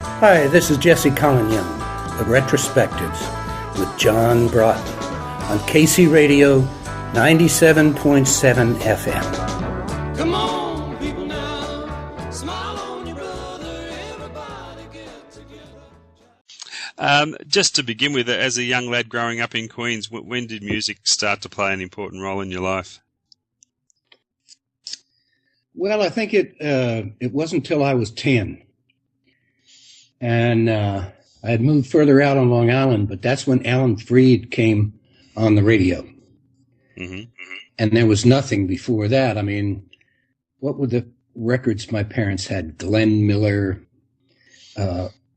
Hi, this is Jesse Colin Young of Retrospectives with John Broughton on KC Radio 97.7 FM. Come on, people now, smile on your brother, everybody get together. Just to begin with, as a young lad growing up in Queens, when did music start to play an important role in your life? Well, I think it wasn't until I was 10. And I had moved further out on Long Island, but that's when Alan Freed came on the radio. Mm-hmm. And there was nothing before that. I mean, what were the records my parents had? Glenn Miller,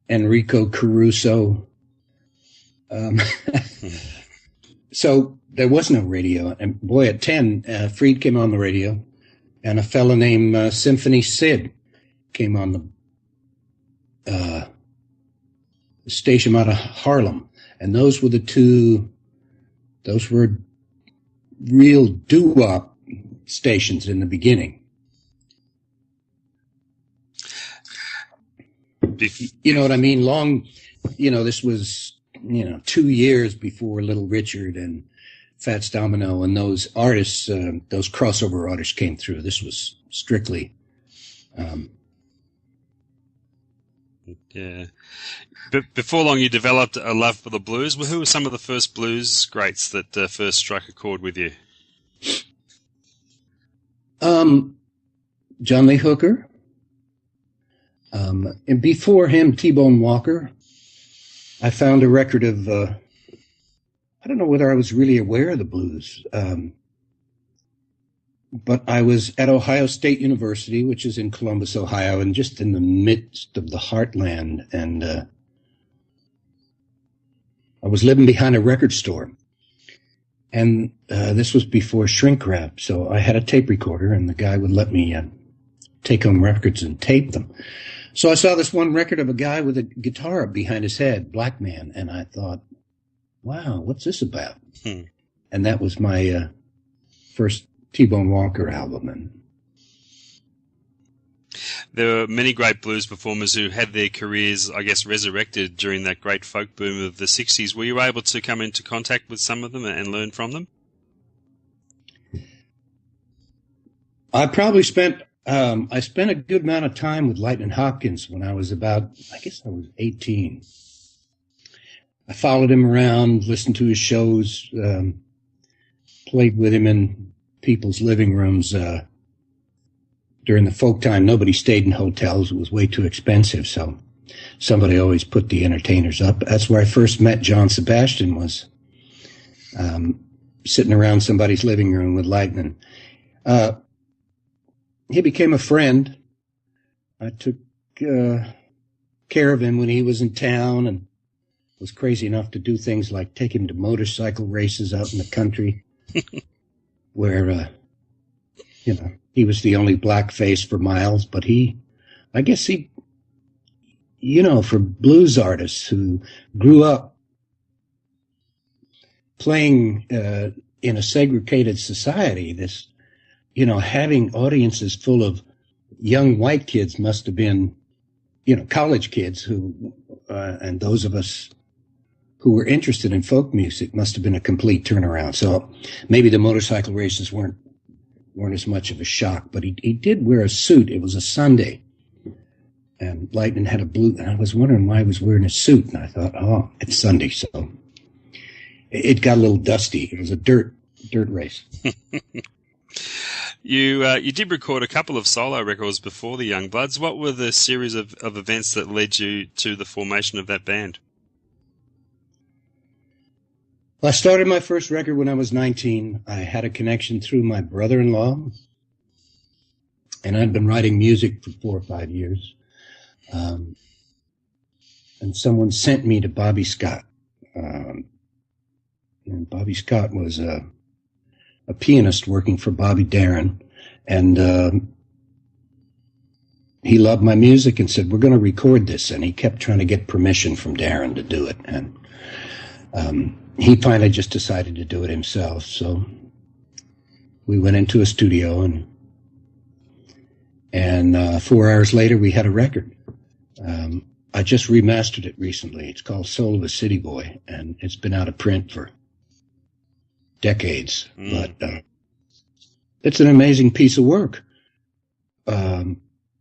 Enrico Caruso. So there was no radio. And boy, at 10, Freed came on the radio, and a fellow named Symphony Sid came on the station out of Harlem. And those were those were real doo-wop stations in the beginning. You know what I mean? This was, 2 years before Little Richard and Fats Domino and those artists, those crossover artists came through. This was strictly, yeah. But before long, you developed a love for the blues. Well, who were some of the first blues greats that first struck a chord with you? John Lee Hooker. And before him, T-Bone Walker. I found a record of, I don't know whether I was really aware of the blues, but I was at Ohio State University, which is in Columbus, Ohio, and just in the midst of the heartland. And I was living behind a record store. And this was before shrink wrap, so I had a tape recorder, and the guy would let me take home records and tape them. So I saw this one record of a guy with a guitar behind his head, black man, and I thought, wow, what's this about? And that was my first T-Bone Walker album. And there were many great blues performers who had their careers, I guess, resurrected during that great folk boom of the 60s. Were you able to come into contact with some of them and learn from them? I probably spent a good amount of time with Lightnin' Hopkins when I was about, I guess I was 18. I followed him around, listened to his shows, played with him in people's living rooms. During the folk time, nobody stayed in hotels. It was way too expensive, so somebody always put the entertainers up. That's where I first met John Sebastian, was sitting around somebody's living room with Lightnin'. He became a friend. I took care of him when he was in town and was crazy enough to do things like take him to motorcycle races out in the country where, he was the only black face for miles. But I guess for blues artists who grew up playing in a segregated society, this, having audiences full of young white kids must have been, college kids who, and those of us who were interested in folk music must have been a complete turnaround. So maybe the motorcycle races weren't as much of a shock, but he did wear a suit. It was a Sunday, and Lightnin' had a blue, and I was wondering why he was wearing a suit, and I thought, oh, it's Sunday. So it got a little dusty. It was a dirt race. You did record a couple of solo records before the Youngbloods. What were the series of events that led you to the formation of that band? Well, I started my first record when I was 19. I had a connection through my brother-in-law, and I'd been writing music for 4 or 5 years. And someone sent me to Bobby Scott. And Bobby Scott was a pianist working for Bobby Darin, and he loved my music and said, we're going to record this. And he kept trying to get permission from Darin to do it. And he finally just decided to do it himself. So we went into a studio, and 4 hours later we had a record. I just remastered it recently. It's called Soul of a City Boy, and it's been out of print for decades. But it's an amazing piece of work.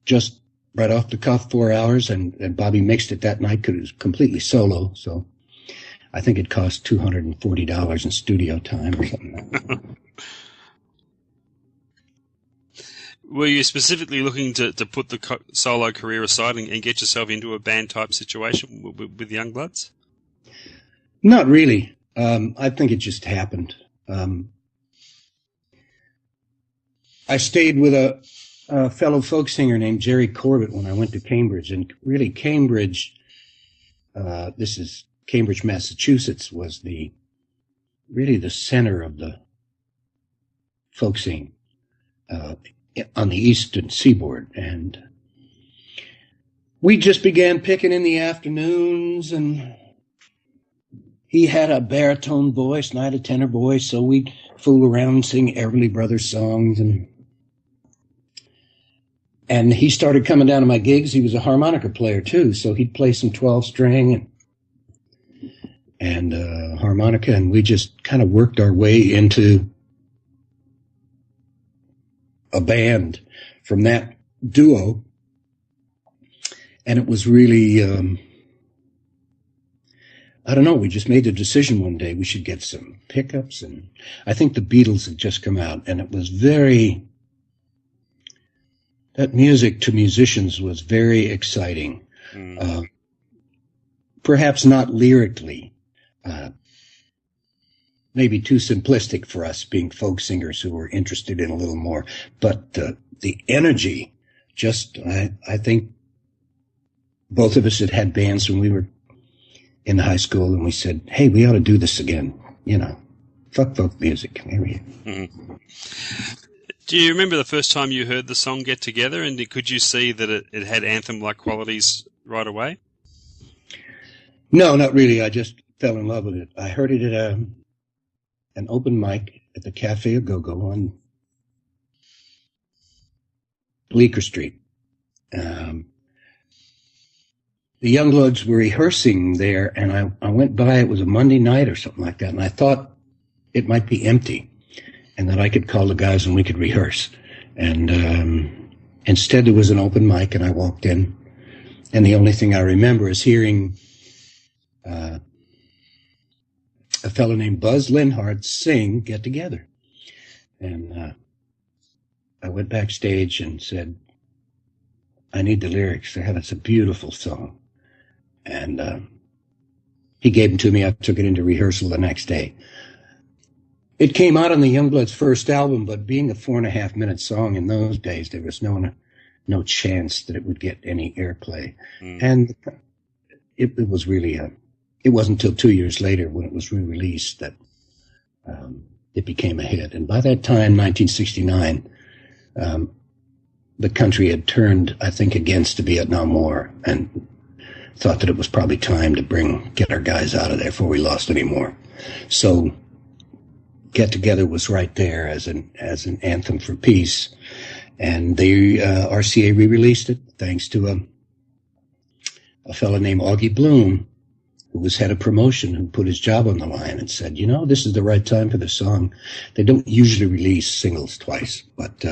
Just right off the cuff, 4 hours, and Bobby mixed it that night because it was completely solo. So I think it cost $240 in studio time or something like that. Were you specifically looking to put the solo career aside and get yourself into a band-type situation with Youngbloods? Not really. I think it just happened. I stayed with a fellow folk singer named Jerry Corbett when I went to Cambridge. And really, Cambridge, this is Cambridge, Massachusetts, was really the center of the folk scene on the eastern seaboard. And we just began picking in the afternoons, and he had a baritone voice and I had a tenor voice, so we'd fool around and sing Everly Brothers songs. And he started coming down to my gigs. He was a harmonica player too, so he'd play some 12-string and harmonica, and we just kind of worked our way into a band from that duo. And it was really, I don't know, we just made the decision one day we should get some pickups, and I think the Beatles had just come out, and it was that music to musicians was very exciting. Perhaps not lyrically, maybe too simplistic for us being folk singers who were interested in a little more, but the energy, just, I think both of us had bands when we were in high school, and we said, hey, we ought to do this again, fuck folk music. Maybe. Mm-hmm. Do you remember the first time you heard the song Get Together, and could you see that it had anthem-like qualities right away? No, not really. I just fell in love with it. I heard it at an open mic at the Cafe A Go-Go on Bleecker Street. The Youngbloods were rehearsing there, and I went by. It was a Monday night or something like that, and I thought it might be empty and that I could call the guys and we could rehearse. And instead there was an open mic, and I walked in, and the only thing I remember is hearing a fellow named Buzz Linhart sing Get Together. And I went backstage and said, I need the lyrics. It's a beautiful song. And he gave them to me. I took it into rehearsal the next day. It came out on the Youngbloods' first album, but being a 4.5-minute song in those days, there was no chance that it would get any airplay. And it was really it wasn't until 2 years later, when it was re-released, that it became a hit. And by that time, 1969, the country had turned, I think, against the Vietnam War, and thought that it was probably time to get our guys out of there before we lost any more. So Get Together was right there as an anthem for peace. And the RCA re-released it thanks to a fellow named Augie Bloom, who was head of promotion, who put his job on the line and said, this is the right time for the song. They don't usually release singles twice, but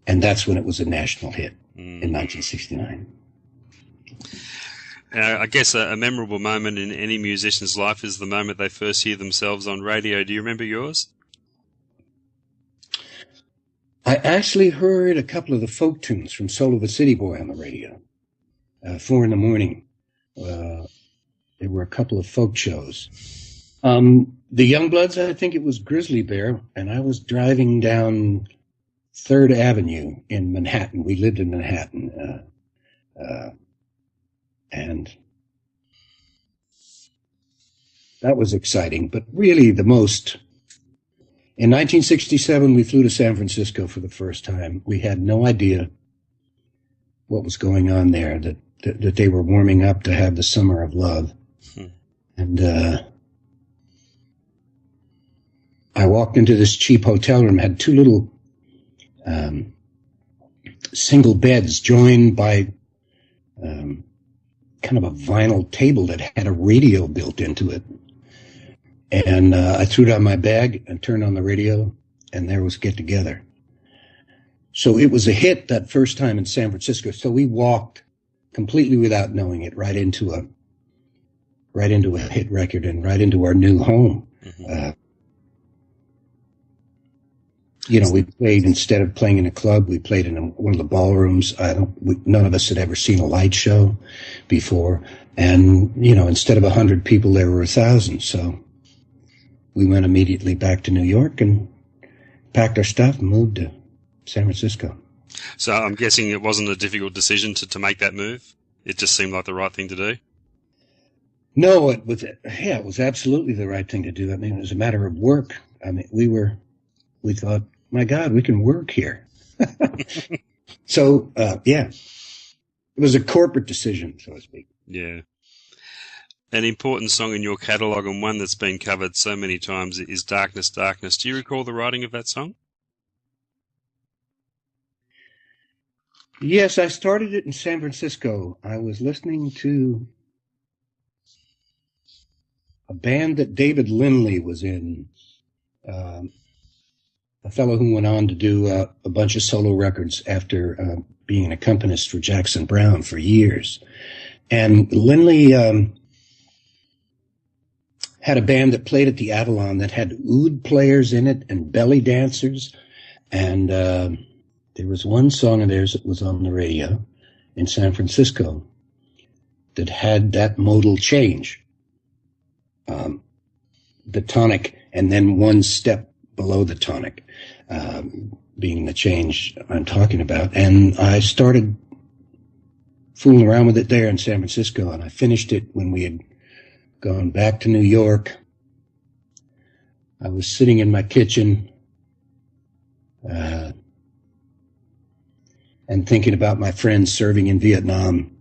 and that's when it was a national hit in 1969. I guess a memorable moment in any musician's life is the moment they first hear themselves on radio. Do you remember yours? I actually heard a couple of the folk tunes from Soul of a City Boy on the radio. 4 a.m. There were a couple of folk shows. The Youngbloods, I think it was Grizzly Bear, and I was driving down 3rd Avenue in Manhattan. We lived in Manhattan. And that was exciting. But really in 1967, we flew to San Francisco for the first time. We had no idea what was going on there, that they were warming up to have the Summer of Love. And I walked into this cheap hotel room, had 2 little single beds joined by kind of a vinyl table that had a radio built into it. And I threw it on my bag and turned on the radio, and there was Get Together. So it was a hit that first time in San Francisco. So we walked completely without knowing it right into a hit record and right into our new home. Mm-hmm. We played, instead of playing in a club, we played in one of the ballrooms. None of us had ever seen a light show before. And, instead of 100 people, there were 1,000. So we went immediately back to New York and packed our stuff and moved to San Francisco. So I'm guessing it wasn't a difficult decision to make that move? It just seemed like the right thing to do? No, it was absolutely the right thing to do. I mean, it was a matter of work. I mean, we thought, my God, we can work here. So, it was a corporate decision, so to speak. Yeah. An important song in your catalogue, and one that's been covered so many times, is Darkness, Darkness. Do you recall the writing of that song? Yes, I started it in San Francisco. I was listening to a band that David Lindley was in, a fellow who went on to do a bunch of solo records after being an accompanist for Jackson Browne for years. And Lindley had a band that played at the Avalon that had oud players in it and belly dancers. And there was one song of theirs that was on the radio in San Francisco that had that modal change. The tonic and then one step below the tonic, being the change I'm talking about. And I started fooling around with it there in San Francisco, and I finished it when we had gone back to New York. I was sitting in my kitchen and thinking about my friends serving in Vietnam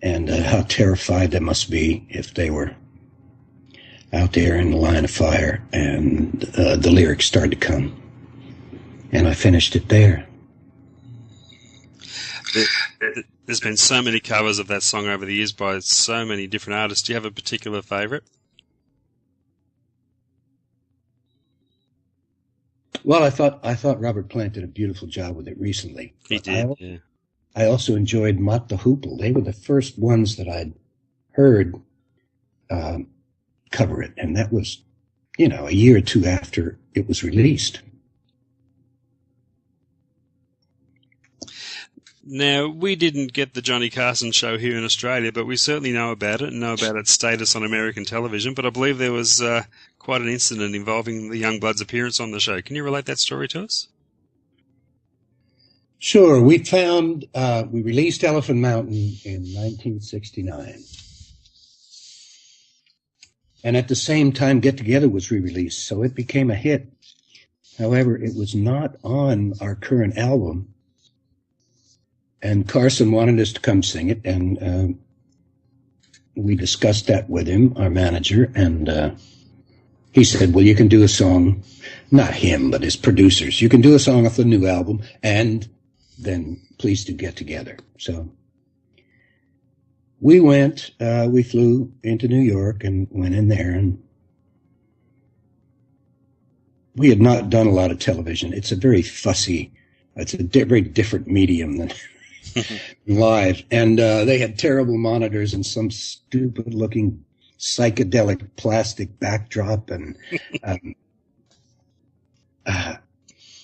and how terrified they must be if they were out there in the line of fire, and the lyrics started to come. And I finished it there. There's been so many covers of that song over the years by so many different artists. Do you have a particular favourite? Well, I thought Robert Plant did a beautiful job with it recently. He did, yeah. I also enjoyed Mott the Hoople. They were the first ones that I'd heard cover it, and that was, a year or two after it was released. Now, we didn't get the Johnny Carson show here in Australia, but we certainly know about it and know about its status on American television. But I believe there was quite an incident involving the Youngbloods' appearance on the show. Can you relate that story to us? Sure. We released Elephant Mountain in 1969. And at the same time, Get Together was re-released, so it became a hit. However, it was not on our current album. And Carson wanted us to come sing it, and we discussed that with him, our manager, and he said, well, you can do a song, not him, but his producers. You can do a song off the new album, and then please do Get Together. So we flew into New York and went in there, and we had not done a lot of television. It's a very very different medium than live. And they had terrible monitors and some stupid looking psychedelic plastic backdrop. And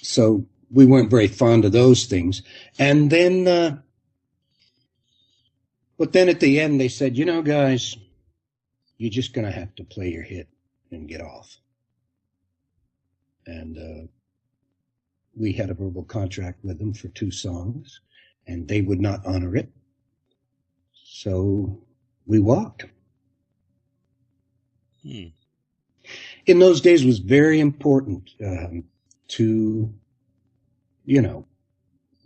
so we weren't very fond of those things. And then, but then at the end they said, guys, you're just going to have to play your hit and get off. And we had a verbal contract with them for 2 songs, and they would not honor it. So we walked. In those days, it was very important to,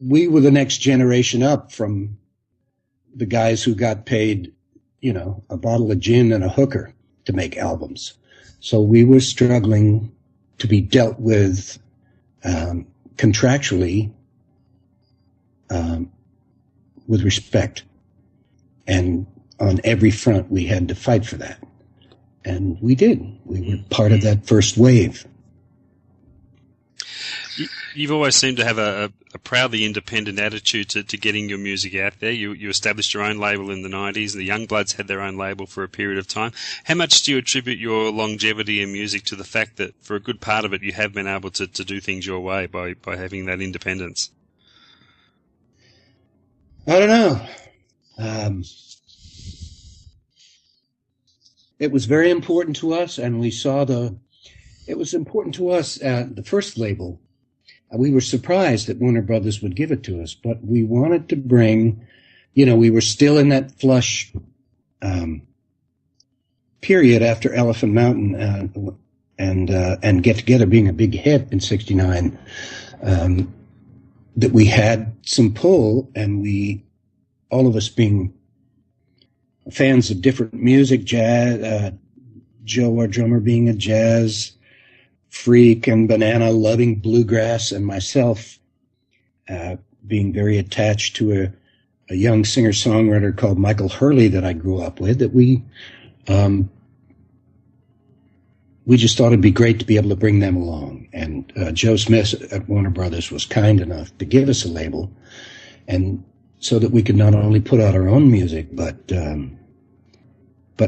we were the next generation up from the guys who got paid, a bottle of gin and a hooker to make albums. So we were struggling to be dealt with contractually with respect. And on every front, we had to fight for that. And we did. We were part of that first wave. You've always seemed to have a proudly independent attitude to getting your music out there. You established your own label in the 90s. The Youngbloods had their own label for a period of time. How much do you attribute your longevity in music to the fact that for a good part of it you have been able to do things your way by having that independence? I don't know. It was very important to us, and we saw it was important to us at the first label. We were surprised that Warner Brothers would give it to us, but we wanted to bring, we were still in that flush period after Elephant Mountain and Get Together being a big hit in '69, that we had some pull, and all of us being fans of different music, jazz, Joe, our drummer, being a jazz freak, and Banana loving bluegrass, and myself being very attached to a young singer-songwriter called Michael Hurley that I grew up with, that we just thought it'd be great to be able to bring them along. And Joe Smith at Warner Brothers was kind enough to give us a label, and so that we could not only put out our own music, but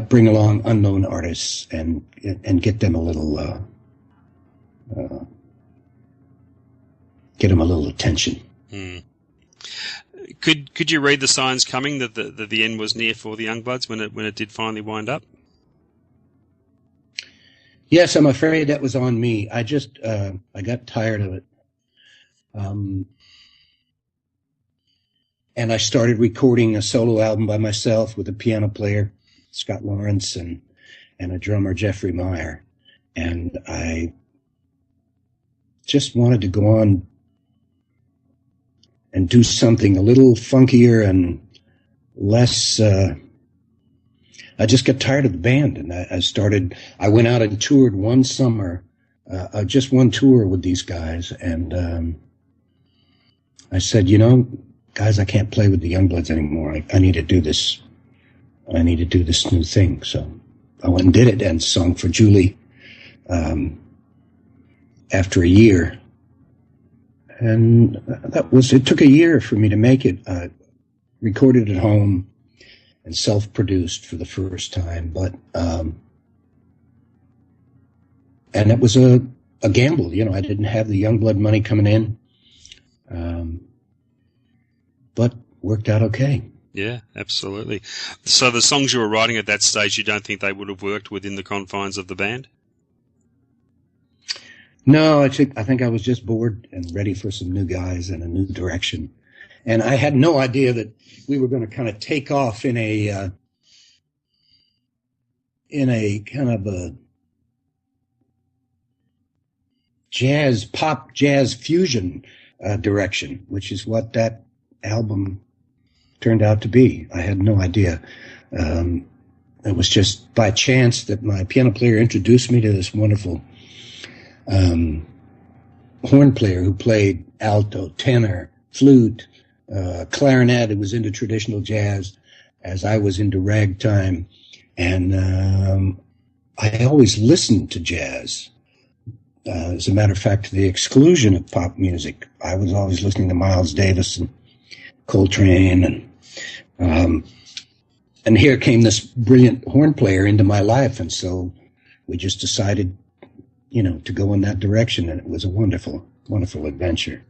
bring along unknown artists and get them a little attention. Could you read the signs coming that the end was near for the Youngbloods when it did finally wind up? Yes, I'm afraid that was on me. I just I got tired of it. And I started recording a solo album by myself with a piano player, Scott Lawrence, and a drummer, Jeffrey Meyer. And I just wanted to go on and do something a little funkier and less. I just got tired of the band, and I went out and toured one summer, just one tour with these guys. And I said, guys, I can't play with the Youngbloods anymore. I need to do this. I need to do this new thing. So I went and did it and sung for Julie after a year. And it took a year for me to make it. Recorded at home and self-produced for the first time. But, and it was a gamble. I didn't have the Youngblood money coming in. But worked out okay. Yeah, absolutely. So the songs you were writing at that stage, you don't think they would have worked within the confines of the band? No, I think I was just bored and ready for some new guys and a new direction. And I had no idea that we were going to kind of take off in a kind of a pop jazz fusion direction, which is what that album turned out to be. I had no idea. It was just by chance that my piano player introduced me to this wonderful horn player who played alto, tenor, flute, clarinet. It was into traditional jazz as I was into ragtime. And I always listened to jazz. As a matter of fact, to the exclusion of pop music. I was always listening to Miles Davis and Coltrane, and here came this brilliant horn player into my life, and so we just decided, to go in that direction, and it was a wonderful, wonderful adventure.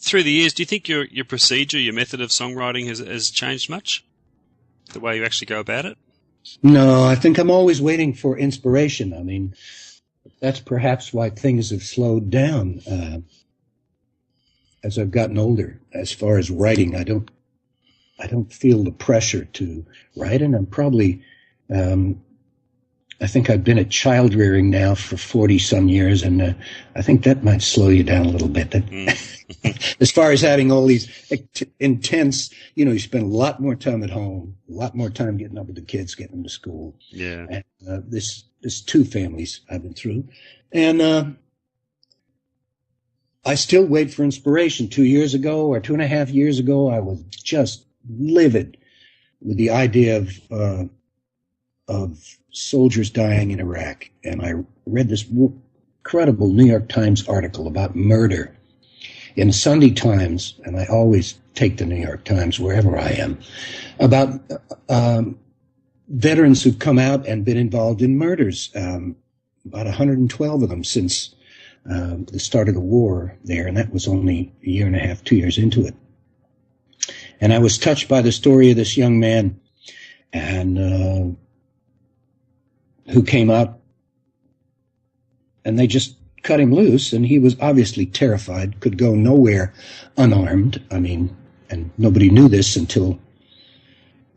Through the years, do you think your procedure, your method of songwriting has changed much? The way you actually go about it? No, I think I'm always waiting for inspiration. I mean, that's perhaps why things have slowed down. As I've gotten older, as far as writing, I don't feel the pressure to write, and I'm probably, I think I've been at child rearing now for 40 some years, and I think that might slow you down a little bit. As far as having all these intense, you spend a lot more time at home, a lot more time getting up with the kids, getting them to school. Yeah. And this two families I've been through, and I still wait for inspiration. 2 years ago or 2.5 years ago, I was just livid with the idea of soldiers dying in Iraq. And I read this incredible New York Times article about murder in the Sunday Times, and I always take the New York Times wherever I am, about veterans who've come out and been involved in murders, about 112 of them since the start of the war there, and that was only a year and a half, 2 years into it. And I was touched by the story of this young man and who came out, and they just cut him loose, and he was obviously terrified, could go nowhere unarmed. I mean, and nobody knew this until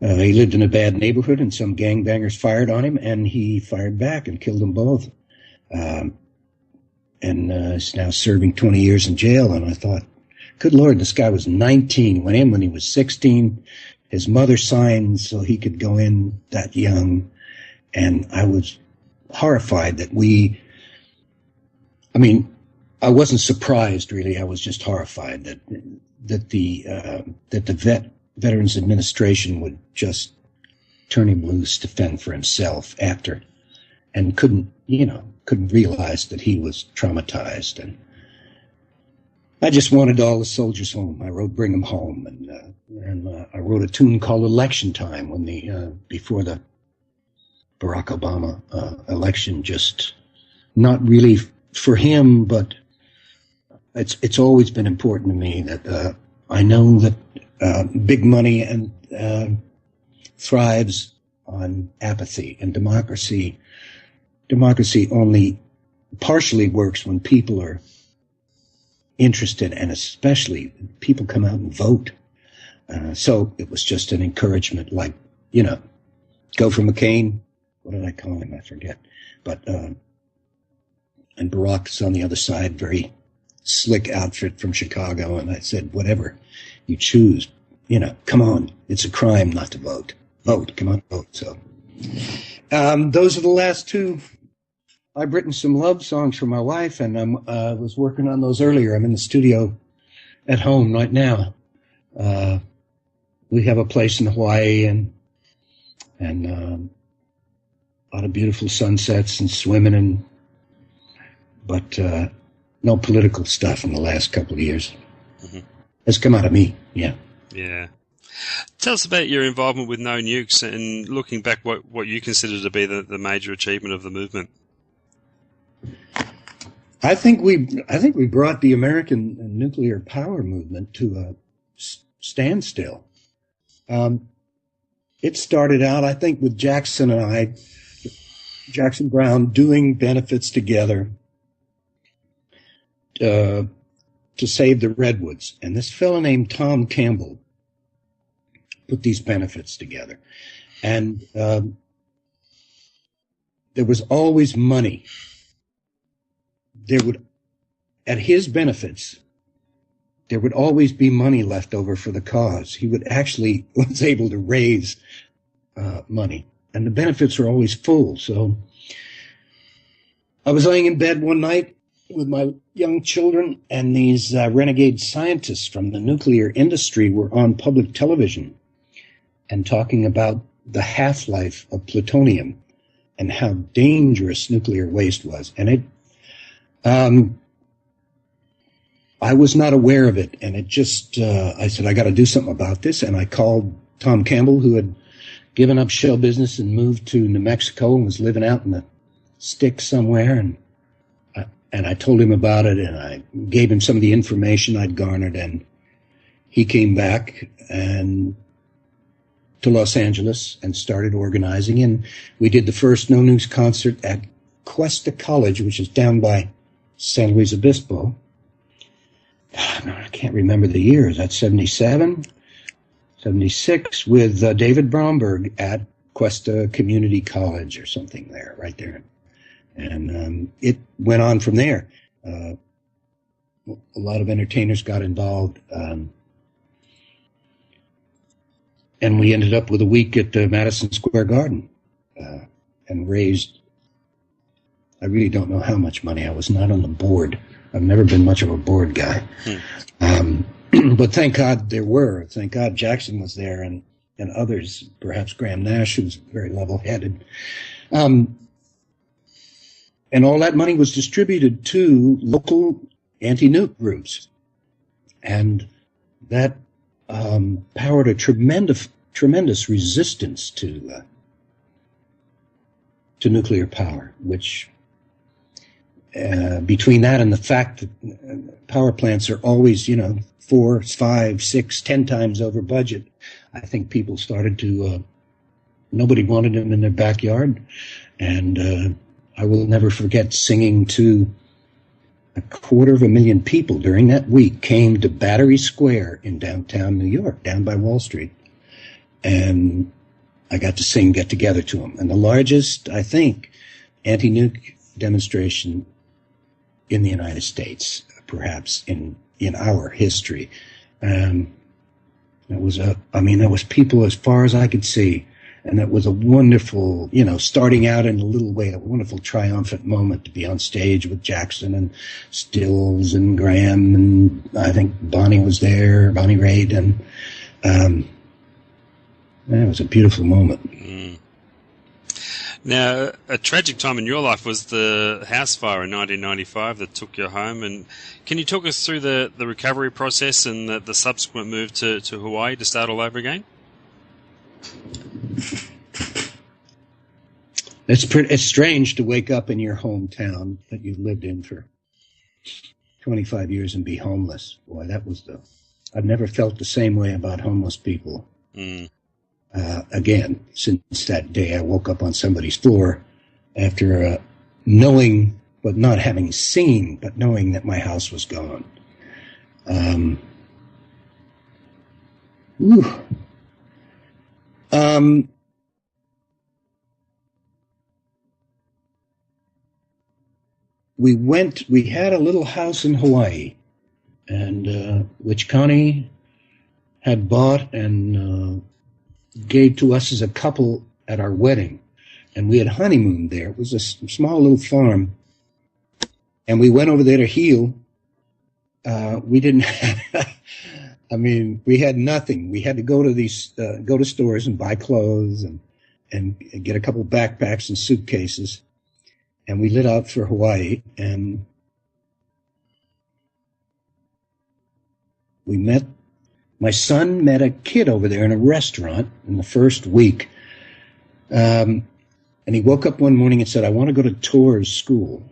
he lived in a bad neighborhood, and some gangbangers fired on him, and he fired back and killed them both. And is now serving 20 years in jail. And I thought, good Lord, this guy was 19, went in when he was 16. His mother signed so he could go in that young. And I was horrified that I wasn't surprised, really. I was just horrified that the Veterans Administration would just turn him loose to fend for himself after, and couldn't realize that he was traumatized. And I just wanted all the soldiers home. I wrote "Bring 'Em Home," and I wrote a tune called "Election Time" when before the Barack Obama election. Just not really for him, but it's always been important to me that I know that big money and thrives on apathy, and democracy only partially works when people are interested, and especially people come out and vote. So it was just an encouragement, like, go for McCain. What did I call him? I forget. But and Barack's on the other side, very slick outfit from Chicago. And I said, whatever you choose, come on. It's a crime not to vote. Vote. Come on, vote. So those are the last two. I've written some love songs for my wife, and I was working on those earlier. I'm in the studio at home right now. We have a place in Hawaii and a lot of beautiful sunsets and swimming, but no political stuff in the last couple of years. Mm-hmm. Has come out of me, yeah. Yeah. Tell us about your involvement with No Nukes and looking back what you consider to be the major achievement of the movement. I think we brought the American nuclear power movement to a standstill. It started out, I think, with Jackson Brown, doing benefits together to save the redwoods. And this fellow named Tom Campbell put these benefits together. And there was always money. At his benefits, there would always be money left over for the cause. He was able to raise money, and the benefits were always full. So I was laying in bed one night with my young children, and these renegade scientists from the nuclear industry were on public television and talking about the half-life of plutonium and how dangerous nuclear waste was. And I was not aware of it, and it just, I said, I got to do something about this, and I called Tom Campbell, who had given up show business and moved to New Mexico and was living out in the sticks somewhere, and I told him about it, and I gave him some of the information I'd garnered, and he came back to Los Angeles and started organizing, and we did the first No Nukes concert at Cuesta College, which is down by San Luis Obispo. I can't remember the years. That's 77, 76, with David Bromberg at Cuesta Community College or something there, right there. And it went on from there. A lot of entertainers got involved. And we ended up with a week at Madison Square Garden and raised, I really don't know how much money. I was not on the board. I've never been much of a board guy. But thank God there were. Thank God Jackson was there and others, perhaps Graham Nash, who's very level-headed. And all that money was distributed to local anti-nuke groups. And that powered a tremendous resistance to nuclear power, which between that and the fact that power plants are always, 4, 5, 6, 10 times over budget, I think people started to, nobody wanted them in their backyard. And I will never forget singing to 250,000 people during that week came to Battery Square in downtown New York, down by Wall Street. And I got to sing Get Together to them. And the largest, I think, anti-nuke demonstration in the United States, perhaps in our history. That was people as far as I could see. And that was a wonderful, starting out in a little way, a wonderful triumphant moment to be on stage with Jackson and Stills and Graham, and I think Bonnie was there, Bonnie Raitt, and it was a beautiful moment. Now, a tragic time in your life was the house fire in 1995 that took you home. And can you talk us through the recovery process and the subsequent move to Hawaii to start all over again? It's strange to wake up in your hometown that you've lived in for 25 years and be homeless. Boy, I've never felt the same way about homeless people. Again, since that day I woke up on somebody's floor after knowing, but not having seen, but knowing that my house was gone. We had a little house in Hawaii, and which Connie had bought and gave to us as a couple at our wedding. And we had honeymooned there. It was a small little farm. And we went over there to heal. We didn't have, we had nothing. We had to go to go to stores and buy clothes and get a couple backpacks and suitcases. And we lit out for Hawaii, and my son met a kid over there in a restaurant in the first week. And he woke up one morning and said, I want to go to Tor's school.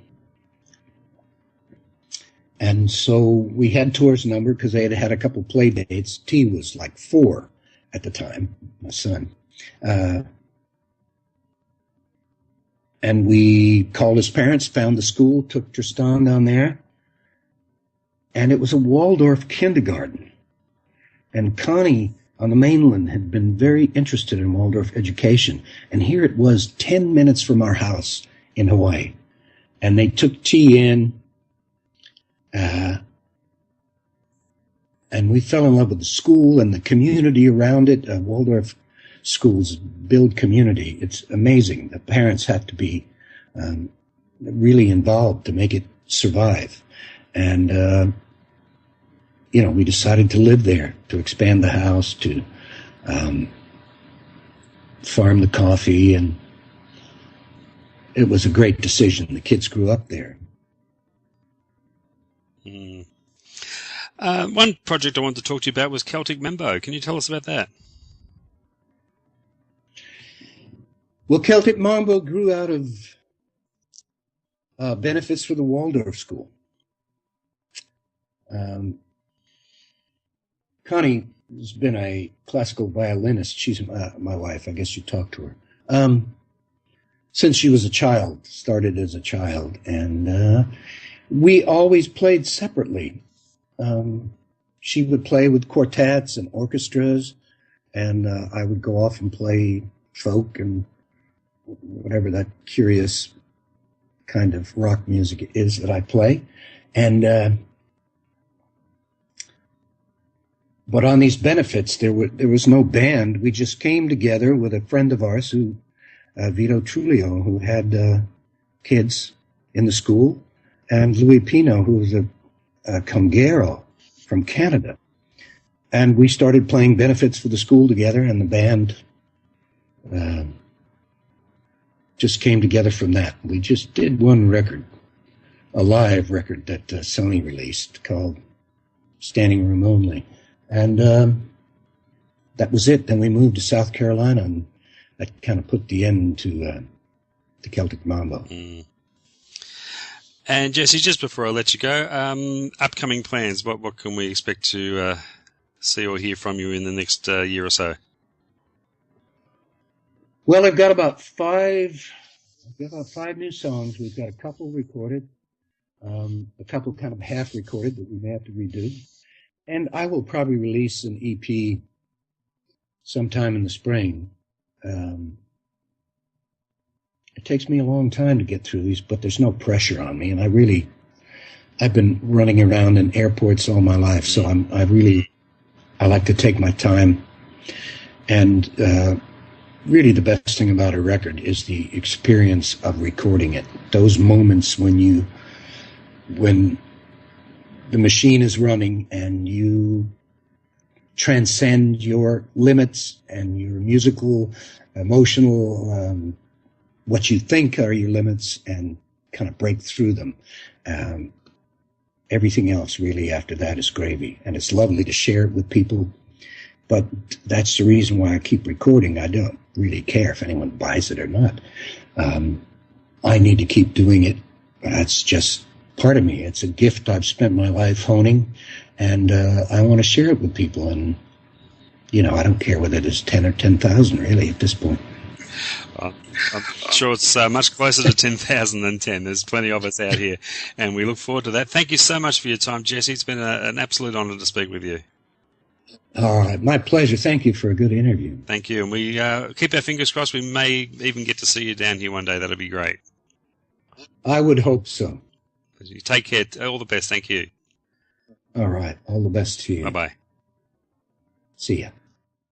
And so we had Tor's number because they had a couple play dates. T was like 4 at the time, my son. And we called his parents, found the school, took Tristan down there. And it was a Waldorf kindergarten. And Connie on the mainland had been very interested in Waldorf education. And here it was 10 minutes from our house in Hawaii. And they took T in. And we fell in love with the school and the community around it. Waldorf schools build community. It's amazing. The parents have to be really involved to make it survive. And, we decided to live there, to expand the house, to farm the coffee. And it was a great decision. The kids grew up there. One project I wanted to talk to you about was Celtic Mambo. Can you tell us about that? Well, Celtic Mambo grew out of benefits for the Waldorf School. Connie has been a classical violinist. She's my wife. I guess you talked to her. Since she was a child, started as a child. And we always played separately. She would play with quartets and orchestras, and I would go off and play folk and whatever that curious kind of rock music is that I play. And but on these benefits, there was no band. We just came together with a friend of ours, Vito Trulio, who had kids in the school. and Louis Pino, who was a conguero from Canada. And we started playing benefits for the school together, and the band just came together from that. We just did one record, a live record that Sony released called Standing Room Only. And that was it. Then we moved to South Carolina, and that kind of put the end to the Celtic Mambo. Mm. And Jesse, just before I let you go, upcoming plans. What can we expect to see or hear from you in the next year or so? Well, I've got about five new songs. We've got a couple recorded, a couple kind of half recorded that we may have to redo. And I will probably release an EP sometime in the spring. It takes me a long time to get through these, but there's no pressure on me. And I've been running around in airports all my life, so I like to take my time. And really the best thing about a record is the experience of recording it. Those moments when the machine is running and you transcend your limits and your musical, emotional, what you think are your limits, and kind of break through them. Everything else really after that is gravy, and it's lovely to share it with people. But that's the reason why I keep recording. I don't really care if anyone buys it or not. I need to keep doing it. That's just part of me. It's a gift I've spent my life honing, and I want to share it with people. And, I don't care whether it is 10 or 10,000 really at this point. I'm sure it's much closer to 10,000 than 10. There's plenty of us out here, and we look forward to that. Thank you so much for your time, Jesse. It's been an absolute honour to speak with you. All right, my pleasure. Thank you for a good interview. Thank you, and we keep our fingers crossed. We may even get to see you down here one day. That'll be great. I would hope so. You take care. All the best. Thank you. All right, all the best to you. Bye-bye. See ya.